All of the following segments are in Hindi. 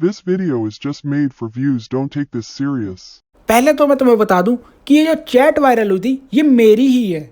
This video is just made for views. Don't take this serious. पहले तो मैं तुम्हें बता दूं कि ये जो चैट वायरल हुई थी ये मेरी ही है।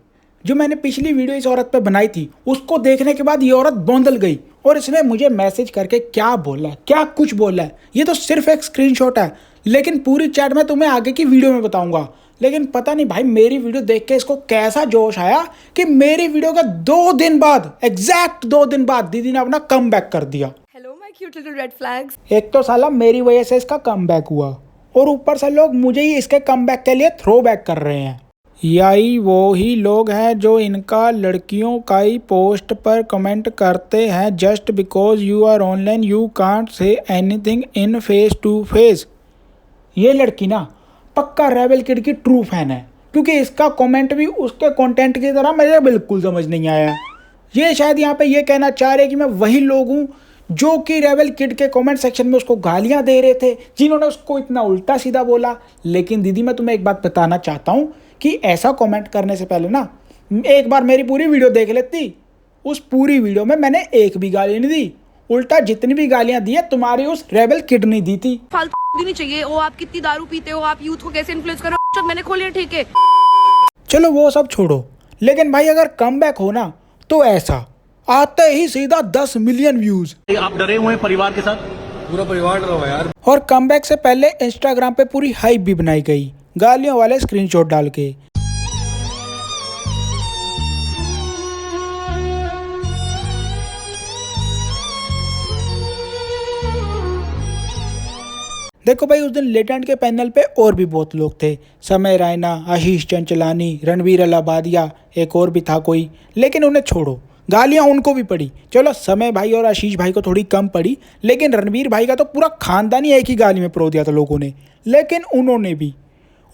जो मैंने पिछली वीडियो इस औरत पे बनाई थी उसको देखने के बाद ये औरत बौंदल गई और इसने मुझे मैसेज करके क्या बोला है, क्या कुछ बोला है। ये तो सिर्फ एक स्क्रीनशॉट है, लेकिन पूरी चैट मैं तुम्हें आगे की वीडियो में बताऊंगा। लेकिन पता नहीं भाई मेरी वीडियो देख के इसको कैसा जोश आया कि मेरी वीडियो का 2 दिन बाद, एग्जैक्ट 2 दिन बाद दीदी ने अपना कम बैक कर दिया। Hello, my cute little red flags. एक तो साला मेरी वजह से इसका कम बैक हुआ और ऊपर से लोग मुझे ही इसके कम बैक के लिए थ्रो बैक कर रहे हैं। यही वो ही लोग हैं जो इनका लड़कियों का ही पोस्ट पर कमेंट करते हैं। Just because you are online you can't say anything in face to face. ये लड़की ना पक्का रेबल किड की ट्रू फैन है, क्योंकि इसका कमेंट भी उसके कंटेंट की तरह मुझे बिल्कुल समझ नहीं आया। ये शायद यहाँ पे ये कहना चाह रहे कि मैं वही लोग हूँ जो कि रेबल किड के कमेंट सेक्शन में उसको गालियाँ दे रहे थे, जिन्होंने उसको इतना उल्टा सीधा बोला। लेकिन दीदी मैं तुम्हें एक बात बताना चाहता हूँ कि ऐसा कमेंट करने से पहले ना एक बार मेरी पूरी वीडियो देख लेती। उस पूरी वीडियो में मैंने एक भी गाली नहीं दी, उल्टा जितनी भी गालियाँ दी है तुम्हारी उस रेबल किड ने दी थी। फालतू नहीं चाहिए। ओ आप कितनी दारू पीते हो, आप यूथ को कैसे इन्फ्लुएंस कर रहे हो। मैंने खोले ठीक है। चलो वो सब छोड़ो, लेकिन भाई अगर कम बैक हो ना तो ऐसा आते ही सीधा 10 मिलियन व्यूज। आप डरे हुए हैं परिवार के साथ? पूरा परिवार डरा हुआ है यार। और कम बैक से पहले इंस्टाग्राम पे पूरी हाइप भी बनाई गई गालियों वाले स्क्रीनशॉट डाल के। देखो भाई उस दिन लेटेंट के पैनल पे और भी बहुत लोग थे। समय रायना, आशीष चंचलानी, रणवीर अलाहाबादिया, एक और भी था कोई, लेकिन उन्हें छोड़ो, गालियां उनको भी पड़ी। चलो समय भाई और आशीष भाई को थोड़ी कम पड़ी, लेकिन रणवीर भाई का तो पूरा खानदान ही एक ही गाली में परो दिया था लोगों ने। लेकिन उन्होंने भी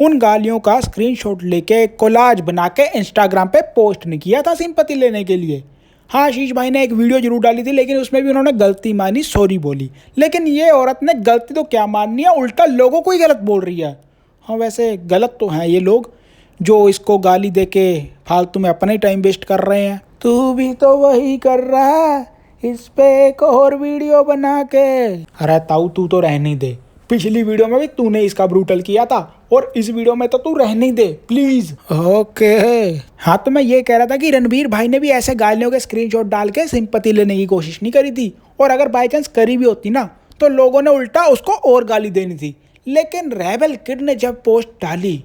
उन गालियों का स्क्रीनशॉट लेके कोलाज बना के इंस्टाग्राम पे पोस्ट नहीं किया था सिंपैथी लेने के लिए। हाँ आशीष भाई ने एक वीडियो जरूर डाली थी, लेकिन उसमें भी उन्होंने गलती मानी, सॉरी बोली। लेकिन ये औरत ने गलती तो क्या माननी है, उल्टा लोगों को ही गलत बोल रही है। हाँ वैसे गलत तो हैं ये लोग जो इसको गाली दे के फालतू में अपना ही टाइम वेस्ट कर रहे हैं। तू भी तो वही कर रहा है, इस पे एक और वीडियो बना के। अरे ताऊ तू तो रहने दे, पिछली वीडियो में भी तूने इसका ब्रूटल किया था और इस वीडियो में तो तू रहने दे प्लीज। ओके हाँ, तो मैं ये कह रहा था कि रणवीर भाई ने भी ऐसे गालियों के स्क्रीनशॉट डाल के सिंपैथी लेने की कोशिश नहीं करी थी, और अगर बाई चांस करी भी होती ना तो लोगों ने उल्टा उसको और गाली देनी थी। लेकिन रेबल किड ने जब पोस्ट डाली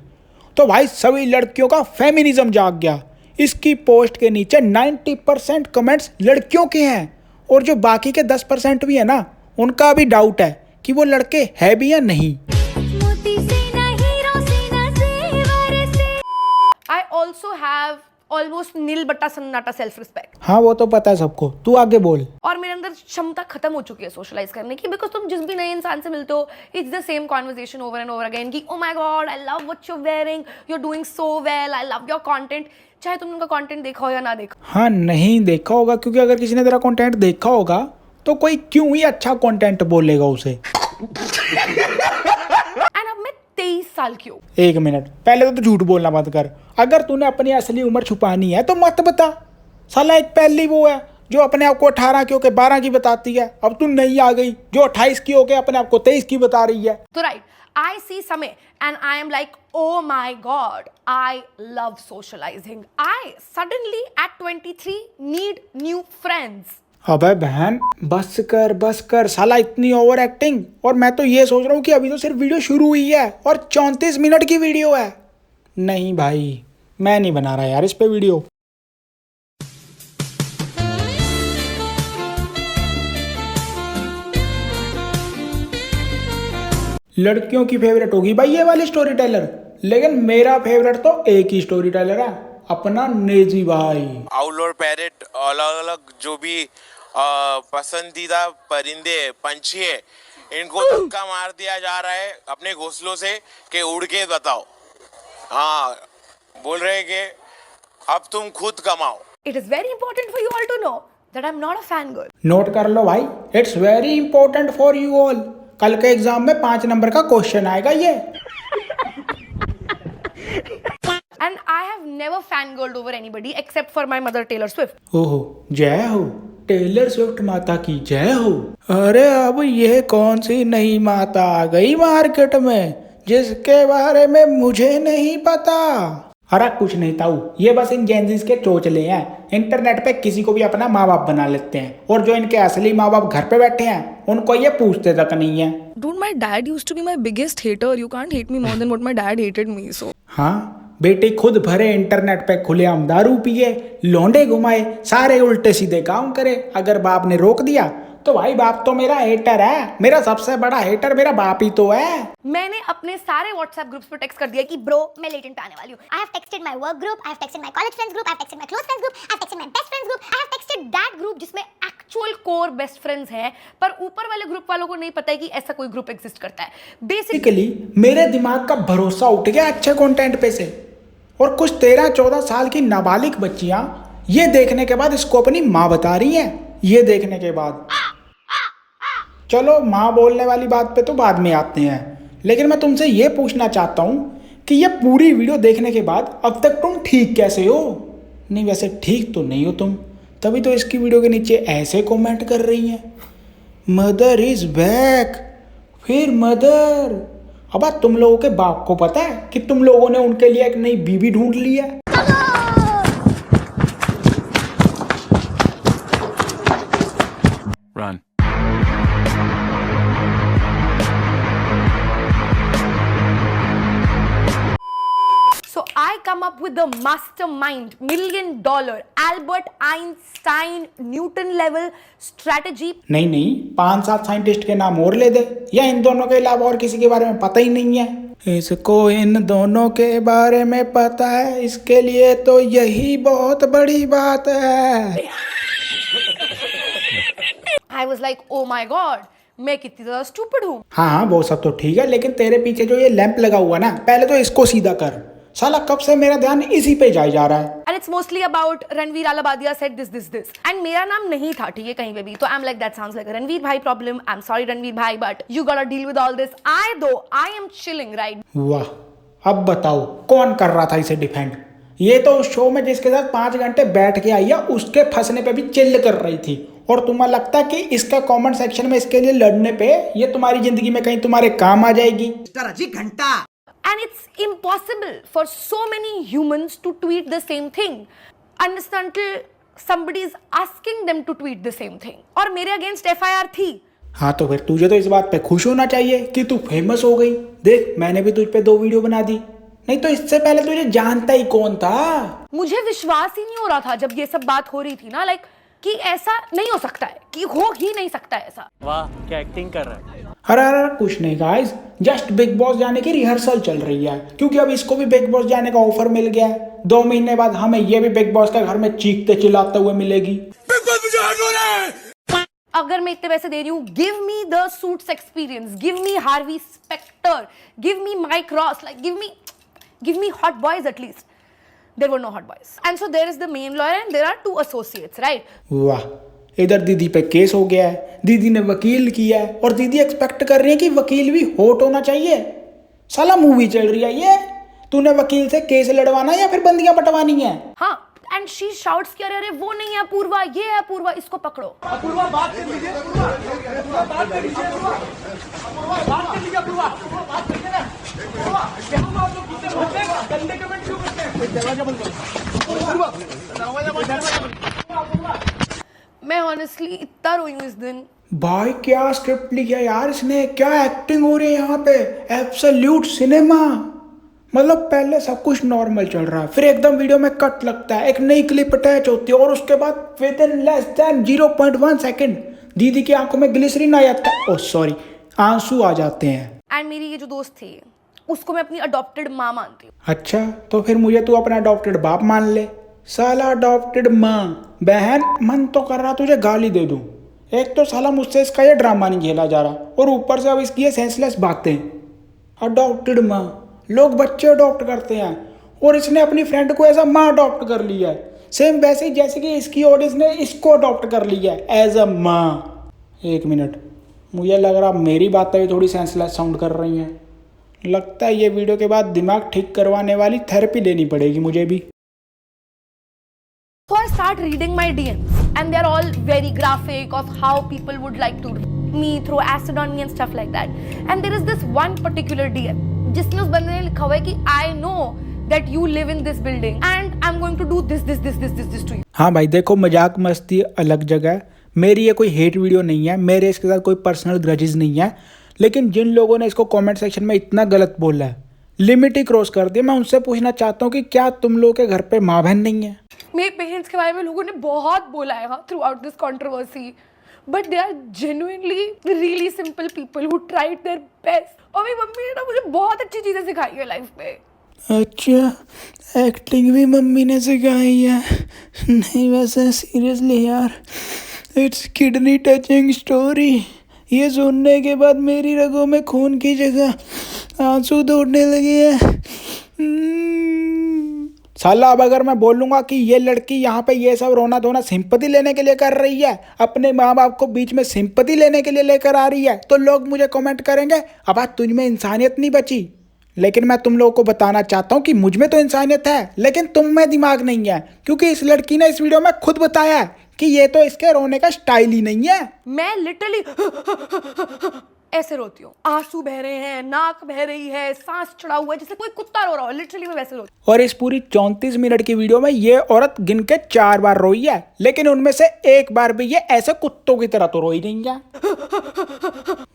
तो भाई सभी लड़कियों का फेमिनिज्म जाग गया। इसकी पोस्ट के नीचे 90% कमेंट्स लड़कियों के हैं, और जो बाकी के 10% भी है ना उनका भी डाउट है कि वो लड़के है भी या नहीं। I also have almost nil बट्टा सन्नाटा सेल्फ रिस्पेक्ट। हाँ वो तो पता है सबको, तू आगे बोल। और मेरे अंदर क्षमता खत्म हो चुकी है सोशलाइज करने की, बिकॉज तुम जिस भी नए इंसान से मिलते हो it's the same conversation over and over again कि oh my god I love what you are wearing, you are doing so well, I love your content. चाहे तुमने उनका कंटेंट देखा हो या ना देखा। हाँ नहीं देखा होगा, क्योंकि अगर किसी ने तेरा कंटेंट देखा होगा तो कोई क्यों ही अच्छा कंटेंट बोलेगा उसे। एंड अब मैं 23 साल की हूँ। एक मिनट पहले तो तू झूठ बोलना बंद कर। अगर तूने अपनी असली उम्र छुपानी है तो मत बता। साला एक पहली वो है जो अपने आप को 18 की होके 12 की बताती है, अब तू नहीं आ गई जो 28 की होके अपने आप को 23 की बता रही है। तो राइट, I see समय and I am like, oh my god, I love socializing. I suddenly at 23 need new friends. अबे बहन बस कर साला इतनी ओवर एक्टिंग। और मैं तो ये सोच रहा हूँ कि अभी तो सिर्फ वीडियो शुरू हुई है और 34 मिनट की वीडियो है। नहीं भाई मैं नहीं बना रहा यार इस पे वीडियो। लड़कियों की फेवरेट होगी भाई ये वाली स्टोरी टेलर, लेकिन मेरा फेवरेट तो एक ही स्टोरी टेलर है, अपना नेजी भाई। आउल और पैरेट अलग अलग जो भी पसंदीदा परिंदे पंछी है, इनको धक्का मार दिया जा रहा है अपने घोंसलों से कि उड़ के बताओ। हाँ बोल रहे हैं कि अब तुम खुद कमाओ। It is very important for you all to know that I'm not a fangirl. Note कर लो भाई, it's very important for you all. कल के एग्जाम में 5 नंबर का क्वेश्चन आएगा ये। And I have never fangirled over anybody except for my mother Taylor Swift. ओहो जय हो, टेलर स्विफ्ट माता की जय हो। अरे अब ये कौन सी नई माता आ गई मार्केट में जिसके बारे में मुझे नहीं पता। अरे कुछ नहीं ताऊ, ये बस इन जेंजीज के चोचले हैं। इंटरनेट पे किसी को भी अपना माँ बाप बना लेते हैं और जो इनके असली माँ बाप घर पे बैठे हैं उनको ये पूछते तक नहीं है। Dude, my dad used to be my biggest hater. You can't hate me more than what my dad hated me. So हाँ, बेटे खुद भरे इंटरनेट पे खुलेआम दारू पिए, लौंडे घुमाए, सारे उल्टे सीधे काम करे। अगर बाप ने रोक दिया तो भाई बाप तो मेरा हेटर है। मेरा सबसे बड़ा हेटर मेरा बाप ही तो है। मैंने अपने सारे व्हाट्सएप ग्रुप्स पे टेक्स्ट कर दिया कि ब्रो मैं लेटेंट पे आने वाली हूँ। I have texted my work group, I have texted my college friends group, I have texted my close friends group, I have texted my best friends group, I have texted that group जिसमें एक्चुअल कोर बेस्ट फ्रेंड्स हैं, पर ऊपर वाले ग्रुप वालों को नहीं पता है कि ऐसा कोई ग्रुप एग्जिस्ट करता है। बेसिकली मेरे दिमाग का भरोसा उठ गया अच्छे कंटेंट पे से, और कुछ 13-14 साल की नाबालिग बच्चियां ये देखने के बाद इसको अपनी माँ बता रही हैं। ये देखने के बाद चलो माँ बोलने वाली बात पे तो बाद में आते हैं, लेकिन मैं तुमसे ये पूछना चाहता हूँ कि ये पूरी वीडियो देखने के बाद अब तक तुम ठीक कैसे हो? नहीं वैसे ठीक तो नहीं हो तुम, तभी तो इसकी वीडियो के नीचे ऐसे कमेंट कर रही हैं, मदर इज बैक। फिर मदर, अब तुम लोगों के बाप को पता है कि तुम लोगों ने उनके लिए एक नई बीवी ढूंढ ली है। Run. So I come up with the mastermind $1 million Albert Einstein Newton level strategy. नहीं 5-7 साइंटिस्ट के नाम और ले दे, या इन दोनों के अलावा और किसी के बारे में पता ही नहीं है। इसको इन दोनों के बारे में पता है, इसके लिए तो यही बहुत बड़ी बात है। I was like, oh my god, मैं कितनी ज़्यादा stupid हूँ। हाँ वो सब तो ठीक है, लेकिन तेरे पीछे जो ये लैंप लगा हुआ ना, पहले तो इसको सीधा कर। साला कब से मेरा ध्यान इसी पे जा रहा है। And it's mostly about Ranveer Alabadia said this. And मेरा नाम नहीं था ठीक है कहीं पे भी, तो I'm like that sounds like a Ranveer भाई problem. I'm sorry Ranveer भाई, but you gotta deal with all this. I am chilling right. वाह, अब बताओ कौन कर रहा था इसे डिफेंड? ये तो उस शो में जिसके साथ 5 घंटे बैठ के आई है उसके फंसने पे भी चिल्ल कर रही थी, और तुम्हें लगता है कि इसका कमेंट सेक्शन में इसके लिए लड़ने पे ये तुम्हारी जिंदगी में कहीं तुम्हारे काम आ जाएगी? And it's impossible for so many humans to tweet the same thing until somebody is asking them to tweet the same thing. और मेरे अगेंस्ट FIR थी। हाँ तो फिर तुझे तो इस बात पे खुश होना चाहिए कि तू फेमस हो गई। देख मैंने भी तुझ पे 2 वीडियो बना दी, नहीं तो इससे पहले तुझे जानता ही कौन था। मुझे विश्वास ही नहीं हो रहा था जब ये सब बात हो रही थी ना, लाइक कि ऐसा नहीं हो सकता है, कि हो ही नहीं सकता ऐसा। वाह क्या एक्टिंग कर रहा है। अरे कुछ नहीं गाइस, जस्ट बिग बॉस जाने की रिहर्सल चल रही है, क्योंकि अब इसको भी बिग बॉस जाने का ऑफर मिल गया है। 2 महीने बाद हमें ये भी बिग बॉस का घर में चीखते चिल्लाते हुए मिलेगी। अगर मैं इतने पैसे दे रही हूँ, give me the Suits experience, give me Harvey Specter, give me Mike Ross, like give me hot boys at least. There were no hot boys. And so there is the main lawyer and there are 2 associates, right? वाह, इधर दीदी पे केस हो गया है, दीदी ने वकील किया है, और दीदी एक्सपेक्ट कर रही है कि वकील भी हॉट होना चाहिए। साला मूवी चल रही है ये, तूने वकील से केस लड़वाना है या फिर बंदियां पटवानी है? हाँ, and she shouts कि अरे वो नहीं है अपूर्वा, ये है अपूर्वा, इसको पकड़ो। अपूर्वा बात कर लीजिए, अपूर्वा बात कर लीजिए, अपूर्वा बात कर लीजिए, अपूर्वा बात करिए ना, अपूर्वा क्या आप लोग कितने बोलते हैं, गंदे कमेंट क्यों करते हैं? दरवाजा बंद करो, अपूर्वा दरवाजा बंद करो। मैं ऑनेस्टली इतना रोई हूँ इस दिन। भाई क्या स्क्रिप्ट लिखा यार इसने, क्या एक्टिंग हो रही है यहाँ पे, एब्सोल्यूट सिनेमा। मतलब पहले सब कुछ नॉर्मल चल रहा है, फिर एकदम वीडियो में कट लगता है, एक नई क्लिप अटैच होती है, और उसके बाद with in less than 0.1 second दीदी की आंखों में ग्लिसरीन आ जाता है, ओह सॉरी आंसू आ जाते हैं। एंड मेरी ये जो दोस्त थी उसको मैं अपनी अडॉप्टेड माँ मानती हूँ। अच्छा तो फिर मुझे तू अपना अडॉप्टेड बाप मान ले। साला अडॉप्टेड माँ बहन, मन तो कर रहा तुझे गाली दे दूं। एक तो साला मुझसे इसका ये ड्रामा नहीं झेला जा रहा, और ऊपर से अब इसकी ये सेंसलेस बातें। अडॉप्टेड माँ, लोग बच्चे अडॉप्ट करते हैं, और इसने अपनी फ्रेंड को ऐसा माँ अडॉप्ट कर लिया है, सेम वैसे ही जैसे कि इसकी ऑडियंस ने इसको अडॉप्ट कर लिया है एज अ माँ। 1 मिनट, मुझे लग रहा मेरी बातें भी थोड़ी सेंसलेस साउंड कर रही हैं। लगता है ये वीडियो के बाद दिमाग ठीक करवाने वाली थेरेपी लेनी पड़ेगी मुझे भी। So I start reading my DMs and they're all very graphic of how people would like to me, throw acid on me and stuff like that. And there is this one particular DM जिसमें उस बंदे ने लिखा हुआ है कि I know that you live in this building and I'm going to do this to you. हाँ भाई देखो, मजाक मस्ती अलग जगह है, मेरी ये कोई हेट वीडियो नहीं है, मेरे इसके साथ कोई पर्सनल ग्रजेस नहीं है, लेकिन जिन लोगों ने इसको कमेंट सेक्शन में इतना गलत बोला है, लिमिट ही क्रॉस कर दिया, मैं उनसे पूछना चाहता हूँ कि क्या तुम लोगों के घर पे माँ बहन नहीं है? मेरे पेरेंट्स के बारे में लोगों ने बहुत बोला है throughout this controversy, but they are genuinely really simple people who tried their best. और मेरी मम्मी ने ना मुझे बहुत अच्छी चीज़ें सिखाई है लाइफ में. अच्छा, एक्टिंग भी मम्मी ने सिखाई है? नहीं वैसे सीरियसली यार, इट्स किडनी टचिंग स्टोरी. ये सुनने के बाद मेरी रगों में खून की जगह आंसू दौड़ने लगे हैं. साला अब अगर मैं बोलूँगा कि ये लड़की यहाँ पे ये सब रोना धोना सिंपैथी लेने के लिए कर रही है, अपने माँ बाप को बीच में सिंपैथी लेने के लिए लेकर आ रही है, तो लोग मुझे कमेंट करेंगे अब आज तुझ में इंसानियत नहीं बची. लेकिन मैं तुम लोगों को बताना चाहता हूँ कि मुझ में तो इंसानियत है, लेकिन तुम में दिमाग नहीं है, क्योंकि इस लड़की ने इस वीडियो में खुद बताया है कि ये तो इसके रोने का स्टाइल ही नहीं है. मैं लिटरली ऐसे रोती हूँ, आंसू बह रहे हैं, नाक बह रही है, सांस चढ़ा हुआ है, जैसे कोई कुत्ता रो रहा हो. लिटरली मैं वैसे रोती हूँ. और इस पूरी 34 मिनट की वीडियो में ये औरत गिन के 4 बार रोई है, लेकिन उनमें से एक बार भी ये ऐसे कुत्तों की तरह तो रोई नहीं है.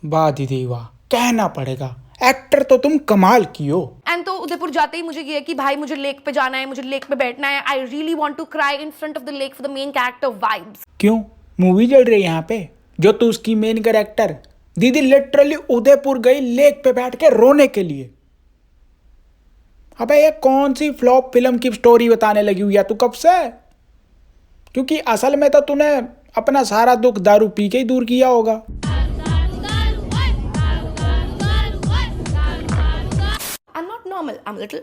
वाह दीदी वाह, कहना पड़ेगा, एक्टर तो तुम कमाल की हो. एंड तो उदयपुर जाते ही मुझे ये है कि भाई मुझे लेक पे जाना है, मुझे लेक पे बैठना है. I really want to cry in front of the lake for the main character vibes. क्यों, मूवी चल रही है यहाँ पे जो तू उसकी मेन कैरेक्टर? दीदी लिटरली उदयपुर गई लेक पे बैठ के रोने के लिए. अबे ये कौन सी फ्लॉप फिल्म की स्टोरी बताने लगी हुई है तू कब से? क्योंकि असल में तो तूने अपना सारा दुख दारू पी के ही दूर किया होगा. I'm not normal, I'm a little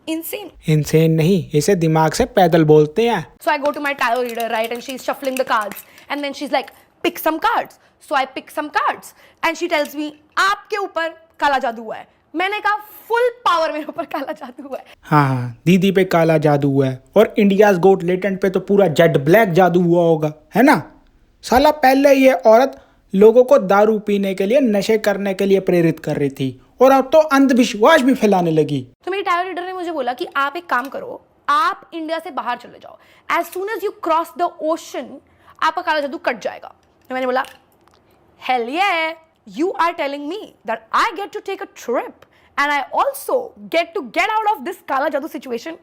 insane. Insane नहीं, इसे दिमाग से पैदल बोलते हैं. So I go to my tarot reader, right, and she's shuffling the cards, and then she's like, pick some cards. So I pick some cards, and she tells me, आपके ऊपर काला जादू हुआ है. मैंने कहा फुल पावर मेरे ऊपर काला जादू हुआ है. हाँ, दीदी पे काला जादू हुआ है, और इंडियाज गोट लेटेंट पे तो पूरा जेड ब्लैक जादू हुआ होगा, है ना? साला पहले ये औरत लोगों को दारू पीने के लिए, नशे करने के लिए प्रेरित कर रही थी, और अब तो अंधविश्वास भी फैलाने लगी. तो मेरी टायर रीडर ने मुझे बोला कि आप एक काम करो, आप इंडिया से बाहर चले जाओ. As soon as you cross the ocean आपका काला जादू कट जाएगा. तो मैंने बोला hell yeah, you are telling me that I get to take a trip and I also get to get out of this kala jadoo situation.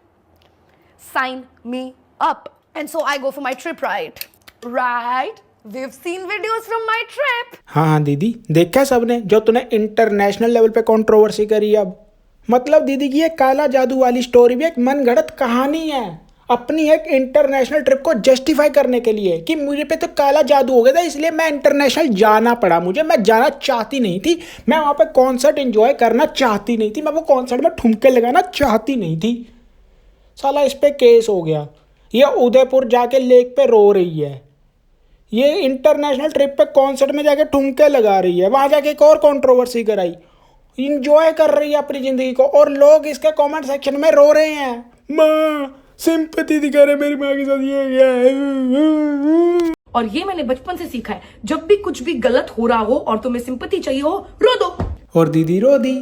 Sign me up. And so I go for my trip, right? We've seen videos from my trip. हाँ दीदी, देखा सबने जो तूने इंटरनेशनल लेवल पे कंट्रोवर्सी करी. अब मतलब दीदी की ये काला जादू वाली स्टोरी भी एक मनगढ़ंत कहानी है, अपनी एक इंटरनेशनल ट्रिप को जस्टिफाई करने के लिए कि मुझे पे तो काला जादू हो गया था, इसलिए मैं इंटरनेशनल जाना पड़ा. मैं जाना चाहती नहीं थी, मैं वहाँ पे कॉन्सर्ट एंजॉय करना चाहती नहीं थी, मैं वो कॉन्सर्ट में ठुमके लगाना चाहती नहीं थी. साला इस पे केस हो गया. ये उदयपुर जाके लेक पे रो रही है, ये इंटरनेशनल ट्रिप पे कॉन्सर्ट में जाके ठुमके लगा रही है, वहाँ जाके एक और कॉन्ट्रोवर्सी कराई, इंजॉय कर रही है अपनी ज़िंदगी को, और लोग इसके कमेंट सेक्शन में रो रहे हैं, माँ सिंपैथी दिखा रहे मेरी माँ के साथ ये. और ये मैंने बचपन से सीखा है, जब भी कुछ भी गलत हो रहा हो और तुम्हें सिंपैथी चाहिए हो, रो दो. और दीदी रो दी.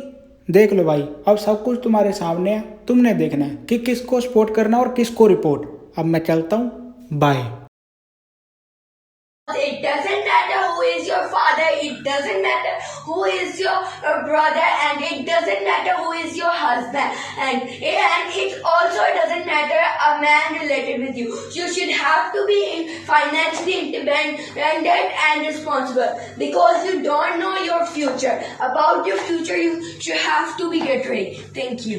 देख लो भाई, अब सब कुछ तुम्हारे सामने है, तुमने देखना है कि किसको सपोर्ट करना और किसको रिपोर्ट. अब मैं चलता हूँ, bye. It doesn't matter who is your father, it doesn't matter who is your brother, and it doesn't matter who is your husband, and it also doesn't matter a man related with you. You should have to be financially independent and responsible, because you don't know your future. About your future, you should have to be get ready. Thank you.